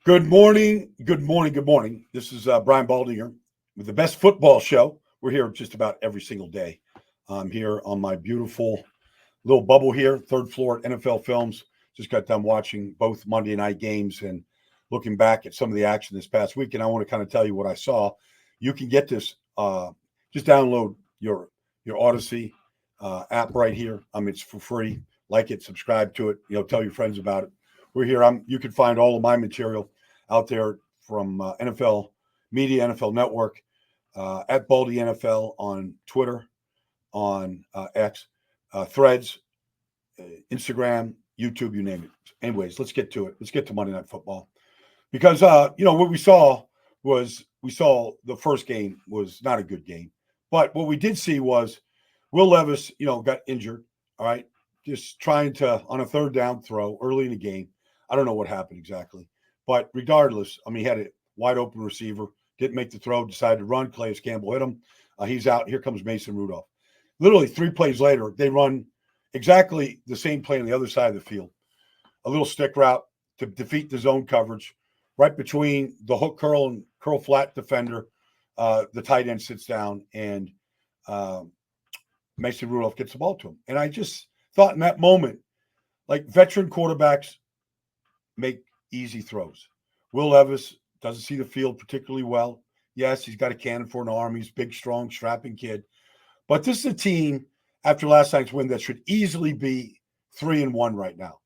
Good morning, good morning, good morning. This is Brian Baldinger with the best football show. We're here just about every single day. I'm here on my beautiful little bubble here, third floor at NFL Films. Just got done watching both Monday night games and looking back at some of the action this past week. And I want to kind of tell you what I saw. You can get this. Just download your Odyssey app right here. It's for free. Like it, subscribe to it. Tell your friends about it. We're here. You can find all of my material out there from NFL Media, NFL Network, at Baldy NFL on Twitter, on X, Threads, Instagram, YouTube, you name it. Anyways, let's get to it. Let's get to Monday Night Football. Because, what we saw the first game was not a good game. But what we did see was Will Levis, got injured, all right, just trying to, on a third down throw early in the game. I don't know what happened exactly. But regardless, he had a wide open receiver, didn't make the throw, decided to run. Calais Campbell hit him. He's out. Here comes Mason Rudolph. Literally 3 plays later, they run exactly the same play on the other side of the field. A little stick route to defeat the zone coverage right between the hook curl and curl flat defender. The tight end sits down, and Mason Rudolph gets the ball to him. And I just thought in that moment, like veteran quarterbacks make easy throws. Will Levis doesn't see the field particularly well. Yes, he's got a cannon for an arm. He's a big, strong, strapping kid. But this is a team, after last night's win, that should easily be 3-1 right now.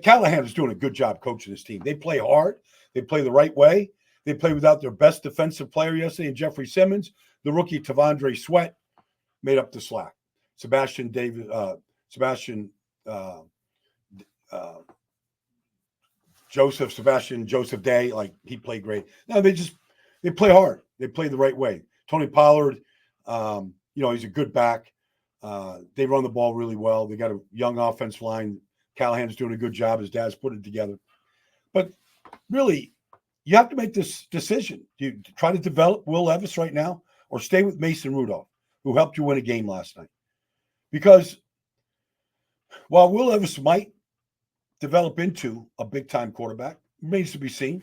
Callahan is doing a good job coaching this team. They play hard. They play the right way. They play without their best defensive player yesterday, and Jeffrey Simmons. The rookie Tavondre Sweat made up the slack. Sebastian Joseph Day, like he played great. No, they play hard. They play the right way. Tony Pollard, he's a good back. They run the ball really well. They got a young offensive line. Callahan's doing a good job. His dad's put it together. But really, you have to make this decision. Do you try to develop Will Levis right now or stay with Mason Rudolph, who helped you win a game last night? Because while Will Levis might develop into a big-time quarterback, remains to be seen.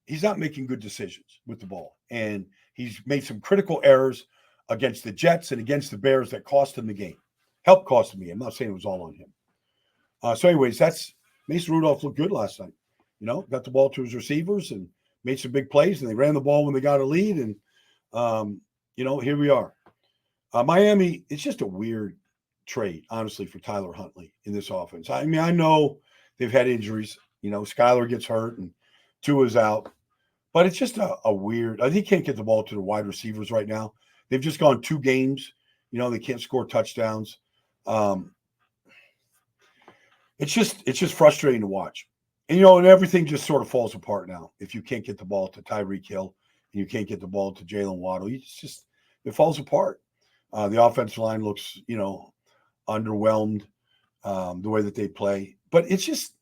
He's not making good decisions with the ball, and he's made some critical errors against the Jets and against the Bears that cost him the game. Helped cost him the game. I'm not saying it was all on him. So anyways, Mason Rudolph looked good last night. Got the ball to his receivers and made some big plays, and they ran the ball when they got a lead, and, here we are. Miami, it's just a weird trade, honestly, for Tyler Huntley in this offense. I know they've had injuries. Skylar gets hurt and Tua's out. But it's just a weird – I think he can't get the ball to the wide receivers right now. They've just gone 2 games. They can't score touchdowns. It's just frustrating to watch. And, and everything just sort of falls apart now. If you can't get the ball to Tyreek Hill and you can't get the ball to Jalen Waddle, it falls apart. The offensive line looks, underwhelmed the way that they play. But it's just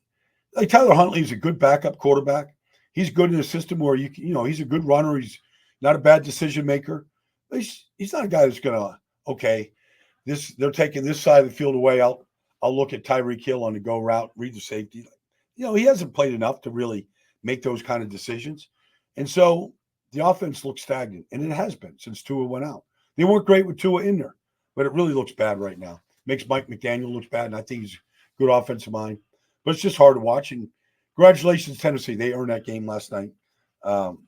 like Tyler Huntley is a good backup quarterback. He's good in a system where he's a good runner. He's not a bad decision maker. But he's not a guy that's gonna they're taking this side of the field away. I'll look at Tyreek Hill on the go route, read the safety. He hasn't played enough to really make those kind of decisions. And so the offense looks stagnant, and it has been since Tua went out. They weren't great with Tua in there, but it really looks bad right now. Makes Mike McDaniel look bad, and I think he's a good offensive mind. But it's just hard to watch. And congratulations, Tennessee. They earned that game last night.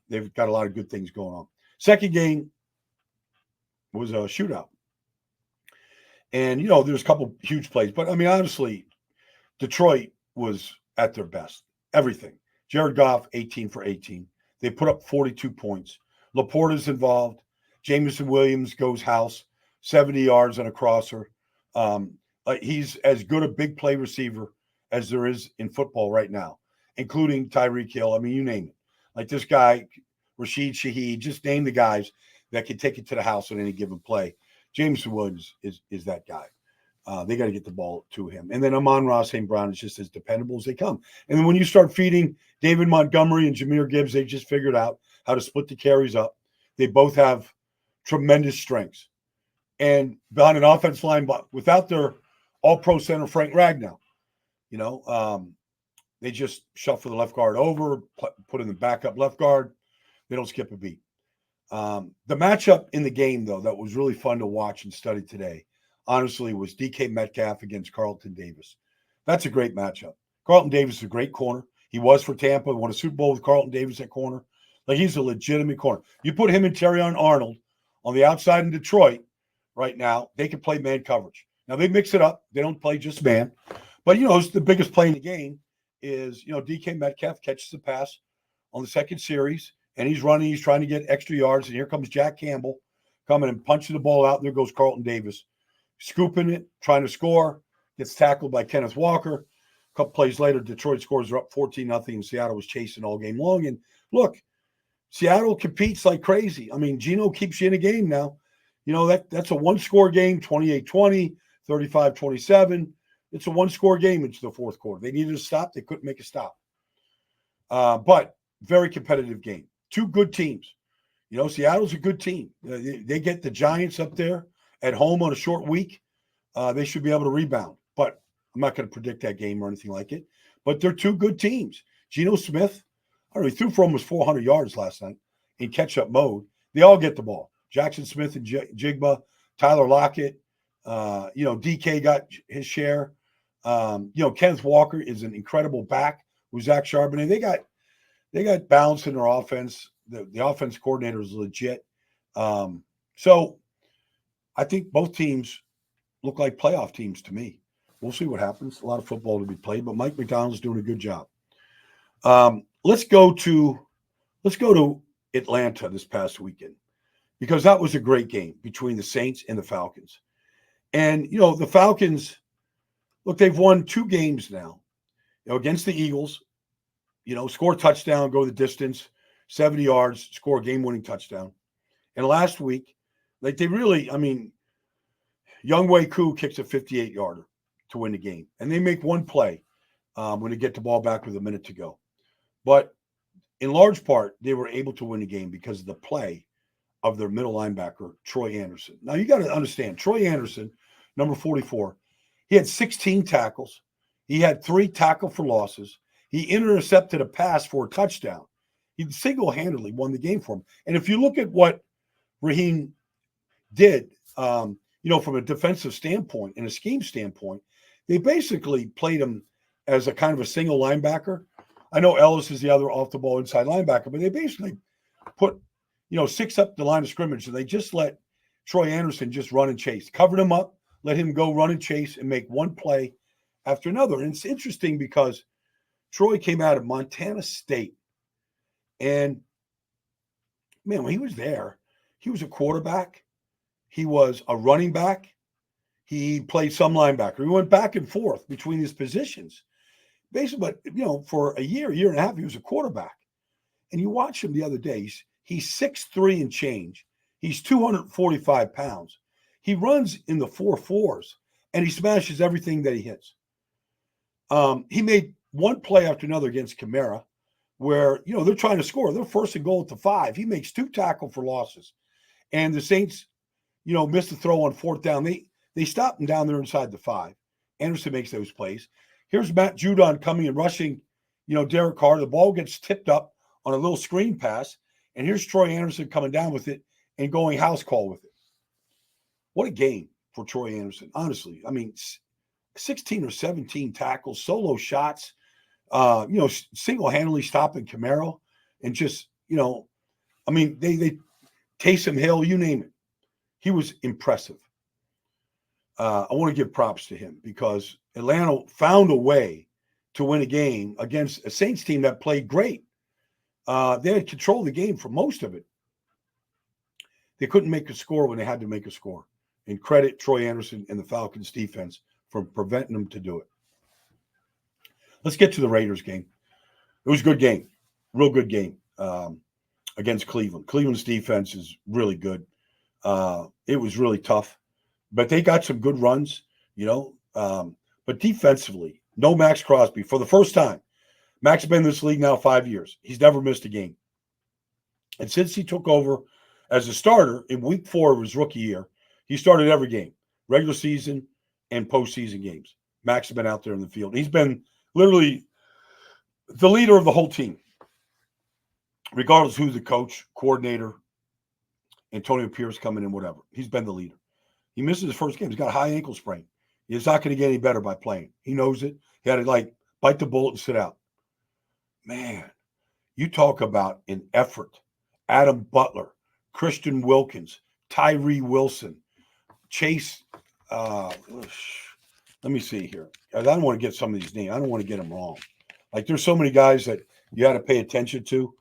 They've got a lot of good things going on. Second game was a shootout. And, there's a couple huge plays. But, honestly, Detroit was at their best. Everything. Jared Goff, 18 for 18. They put up 42 points. Laporta's involved. Jameson Williams goes house, 70 yards and a crosser. He's as good a big play receiver as there is in football right now, including Tyreek Hill. You name it. Like this guy, Rashid Shaheed, just name the guys that can take it to the house on any given play. Jameson Williams is that guy. They got to get the ball to him. And then Amon-Ra St. Brown is just as dependable as they come. And then when you start feeding David Montgomery and Jahmyr Gibbs, they just figured out how to split the carries up. They both have tremendous strengths. And behind an offense line, but without their all-pro center, Frank Ragnow, They just shuffle the left guard over, put in the backup left guard. They don't skip a beat. The matchup in the game, though, that was really fun to watch and study today, honestly, was DK Metcalf against Carlton Davis. That's a great matchup. Carlton Davis is a great corner. He was for Tampa, won a Super Bowl with Carlton Davis at corner. Like, he's a legitimate corner. You put him and Terrion Arnold on the outside in Detroit right now, they can play man coverage. Now, they mix it up. They don't play just man. But, it's the biggest play in the game is, DK Metcalf catches the pass on the second series, and he's running. He's trying to get extra yards, and here comes Jack Campbell coming and punching the ball out. And there goes Carlton Davis, scooping it, trying to score, gets tackled by Kenneth Walker. A couple plays later, Detroit scores, are up 14-0, and Seattle was chasing all game long. And look, Seattle competes like crazy. I mean, Geno keeps you in a game now. That's a one-score game, 28-20, 35-27. It's a one-score game into the fourth quarter. They needed a stop. They couldn't make a stop. But very competitive game. Two good teams. Seattle's a good team. They get the Giants up there at home on a short week. They should be able to rebound. But I'm not going to predict that game or anything like it. But they're two good teams. Geno Smith, I don't know, he threw for almost 400 yards last night in catch-up mode. They all get the ball. Jackson Smith and Jigba, Tyler Lockett, DK got his share. Kenneth Walker is an incredible back with Zach Charbonnet. They got balance in their offense. The offense coordinator is legit. So I think both teams look like playoff teams to me. We'll see what happens. A lot of football to be played, but Mike McDonald's doing a good job. Let's go to Atlanta this past weekend, because that was a great game between the Saints and the Falcons. And, the Falcons, look, they've won 2 games now, against the Eagles, score a touchdown, go the distance, 70 yards, score a game-winning touchdown. And last week, Younghoe Koo kicks a 58-yarder to win the game. And they make one play when they get the ball back with a minute to go. But in large part, they were able to win the game because of the play of their middle linebacker, Troy Anderson. Now, you got to understand, Troy Anderson, number 44, he had 16 tackles. He had 3 tackle for losses. He intercepted a pass for a touchdown. He single-handedly won the game for him. And if you look at what Raheem did, from a defensive standpoint and a scheme standpoint, they basically played him as a kind of a single linebacker. I know Ellis is the other off-the-ball inside linebacker, but they basically put, 6 up the line of scrimmage, and they just let Troy Anderson just run and chase. Covered him up, let him go run and chase and make one play after another. And it's interesting because Troy came out of Montana State. And, man, when he was there, he was a quarterback. He was a running back. He played some linebacker. He went back and forth between his positions. Basically, but, for a year and a half, he was a quarterback. And you watch him the other day. He's 6'3" and change. He's 245 pounds. He runs in the 4.4s, and he smashes everything that he hits. He made one play after another against Kamara where, they're trying to score. They're first and goal at the 5. He makes 2 tackle for losses. And the Saints, missed the throw on 4th down. They stopped him down there inside the 5. Anderson makes those plays. Here's Matt Judon coming and rushing, Derek Carr. The ball gets tipped up on a little screen pass, and here's Troy Anderson coming down with it and going house call with it. What a game for Troy Anderson, honestly. 16 or 17 tackles, solo shots, single-handedly stopping Camaro, and just, they Taysom Hill, you name it. He was impressive. I want to give props to him because Atlanta found a way to win a game against a Saints team that played great. They had control of the game for most of it. They couldn't make a score when they had to make a score. And credit Troy Anderson and the Falcons defense for preventing them to do it. Let's get to the Raiders game. It was a good game, real good game against Cleveland. Cleveland's defense is really good. It was really tough, but they got some good runs, but defensively, no Max Crosby for the first time. Max has been in this league now 5 years. He's never missed a game. And since he took over as a starter in week 4 of his rookie year, he started every game, regular season and postseason games. Max has been out there in the field. He's been literally the leader of the whole team, regardless who's the coach, coordinator, Antonio Pierce coming in, whatever. He's been the leader. He misses his first game. He's got a high ankle sprain. He's not going to get any better by playing. He knows it. He had to like bite the bullet and sit out. Man, you talk about an effort. Adam Butler, Christian Wilkins, Tyree Wilson, Chase. Let me see here. I don't want to get some of these names. I don't want to get them wrong. Like there's so many guys that you had to pay attention to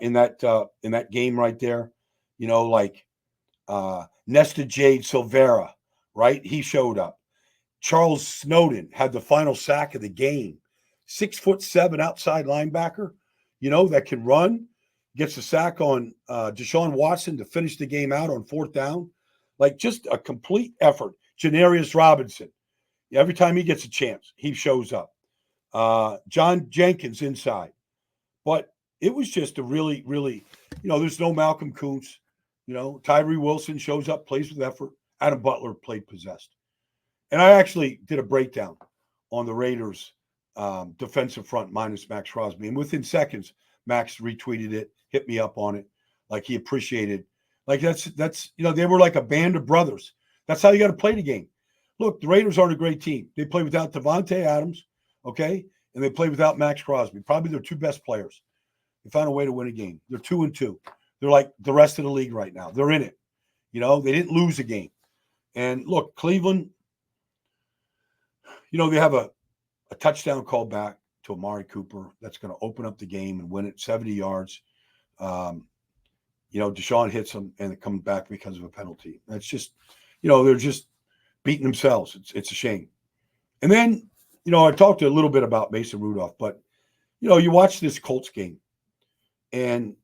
in that game right there. You know, like Nesta Jade Silvera, right? He showed up. Charles Snowden had the final sack of the game. 6'7" outside linebacker, you know, that can run, gets a sack on Deshaun Watson to finish the game out on 4th down. Like just a complete effort. Janarius Robinson, every time he gets a chance, he shows up. John Jenkins inside. But it was just a really, really, you know, there's no Malcolm Kuntz. You know, Tyree Wilson shows up, plays with effort. Adam Butler played possessed. And I actually did a breakdown on the Raiders' defensive front minus Max Crosby. And within seconds, Max retweeted it, hit me up on it. Like he appreciated. Like that's you know, they were like a band of brothers. That's how you got to play the game. Look, the Raiders aren't a great team. They play without Devontae Adams, okay? And they play without Max Crosby. Probably their two best players. They found a way to win a game. They're 2-2. They're like the rest of the league right now. They're in it. You know, they didn't lose a game. And look, Cleveland, you know, they have a touchdown call back to Amari Cooper that's going to open up the game and win it 70 yards. You know, Deshaun hits them and it comes back because of a penalty. That's just, you know, they're just beating themselves. It's a shame. And then, you know, I talked a little bit about Mason Rudolph, but, you know, you watch this Colts game and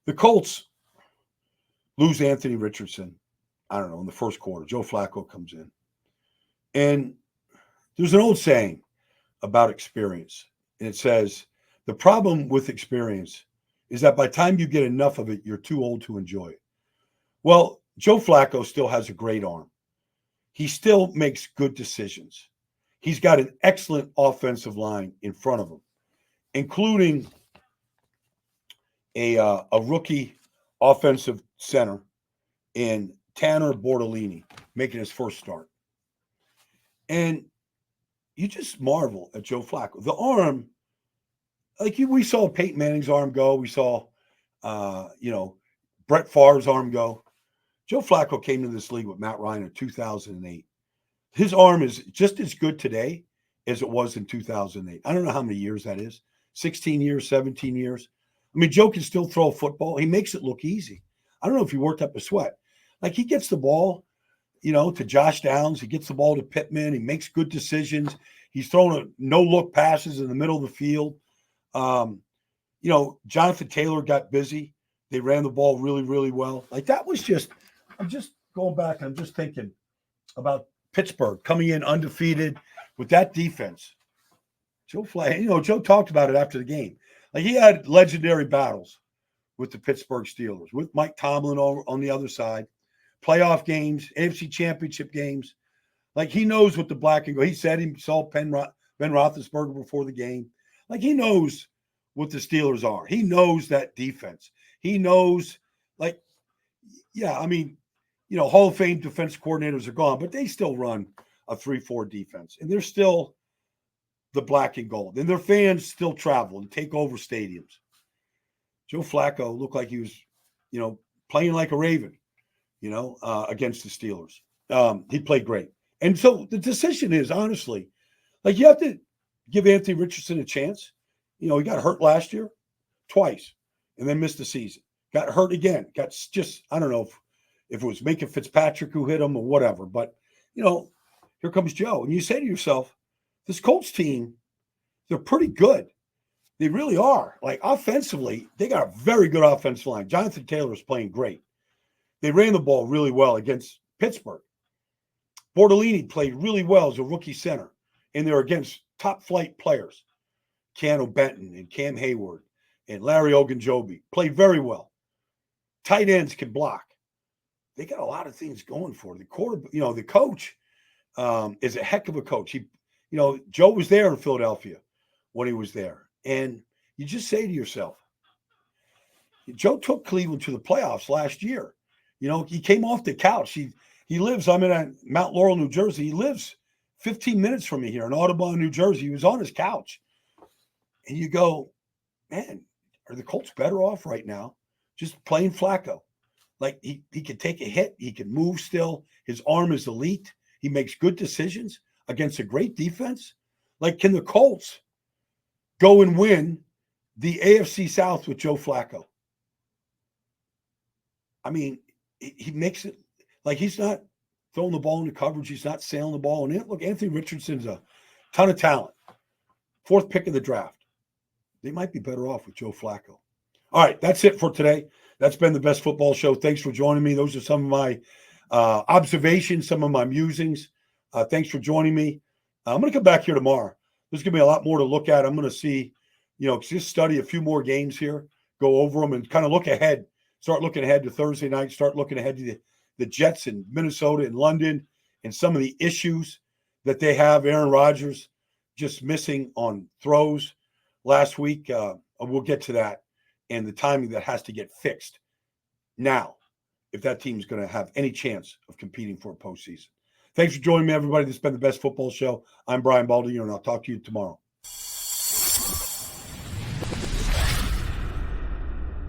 the Colts lose Anthony Richardson, I don't know, in the first quarter. Joe Flacco comes in. And there's an old saying about experience, and it says, the problem with experience is that by the time you get enough of it, you're too old to enjoy it. Well, Joe Flacco still has a great arm. He still makes good decisions. He's got an excellent offensive line in front of him, including a rookie offensive center in Tanner Bortolini making his first start. And you just marvel at Joe Flacco. The arm, like we saw Peyton Manning's arm go. We saw, you know, Brett Favre's arm go. Joe Flacco came into this league with Matt Ryan in 2008. His arm is just as good today as it was in 2008. I don't know how many years that is. 16 years, 17 years. I mean, Joe can still throw a football. He makes it look easy. I don't know if he worked up a sweat. Like he gets the ball, you know, to Josh Downs. He gets the ball to Pittman. He makes good decisions. He's throwing no-look passes in the middle of the field. You know, Jonathan Taylor got busy. They ran the ball really, really well. Like that was just – I'm just going back. I'm just thinking about Pittsburgh coming in undefeated with that defense. Joe Flacco, you know, Joe talked about it after the game. Like he had legendary battles with the Pittsburgh Steelers, with Mike Tomlin on the other side. Playoff games, AFC championship games. Like he knows what the black and gold. He said he saw Ben Roethlisberger before the game. Like he knows what the Steelers are. He knows that defense. He knows, like, yeah, I mean, you know, Hall of Fame defense coordinators are gone, but they still run a 3-4 defense. And they're still the black and gold. And their fans still travel and take over stadiums. Joe Flacco looked like he was, you know, playing like a Raven, you know, against the Steelers. He played great. And so the decision is, honestly, like you have to give Anthony Richardson a chance. You know, he got hurt last year twice and then missed the season. Got hurt again. Got just, I don't know if it was Minka Fitzpatrick who hit him or whatever. But, you know, here comes Joe. And you say to yourself, this Colts team, they're pretty good. They really are. Like offensively, they got a very good offensive line. Jonathan Taylor is playing great. They ran the ball really well against Pittsburgh. Bortolini played really well as a rookie center, and they're against top-flight players. Keanu Benton and Cam Hayward and Larry Ogunjobi played very well. Tight ends can block. They got a lot of things going for it. The quarterback, you know, the coach is a heck of a coach. He, you know, Joe was there in Philadelphia when he was there. And you just say to yourself, Joe took Cleveland to the playoffs last year. You know, he came off the couch. He lives, I'm in Mount Laurel, New Jersey. He lives 15 minutes from me here in Audubon, New Jersey. He was on his couch. And you go, man, are the Colts better off right now just playing Flacco? Like, he could take a hit. He can move still. His arm is elite. He makes good decisions against a great defense. Like, can the Colts go and win the AFC South with Joe Flacco? I mean, he makes it like he's not throwing the ball into coverage. He's not sailing the ball. And look, Anthony Richardson's a ton of talent. 4th pick of the draft. They might be better off with Joe Flacco. All right, that's it for today. That's been the Best Football Show. Thanks for joining me. Those are some of my observations, some of my musings. Thanks for joining me. I'm going to come back here tomorrow. There's going to be a lot more to look at. I'm going to see, just study a few more games here, go over them, and kind of look ahead. Start looking ahead to Thursday night. Start looking ahead to the Jets in Minnesota and London and some of the issues that they have. Aaron Rodgers just missing on throws last week. We'll get to that and the timing that has to get fixed now if that team is going to have any chance of competing for a postseason. Thanks for joining me, everybody. This has been the Best Football Show. I'm Brian Baldinger, and I'll talk to you tomorrow.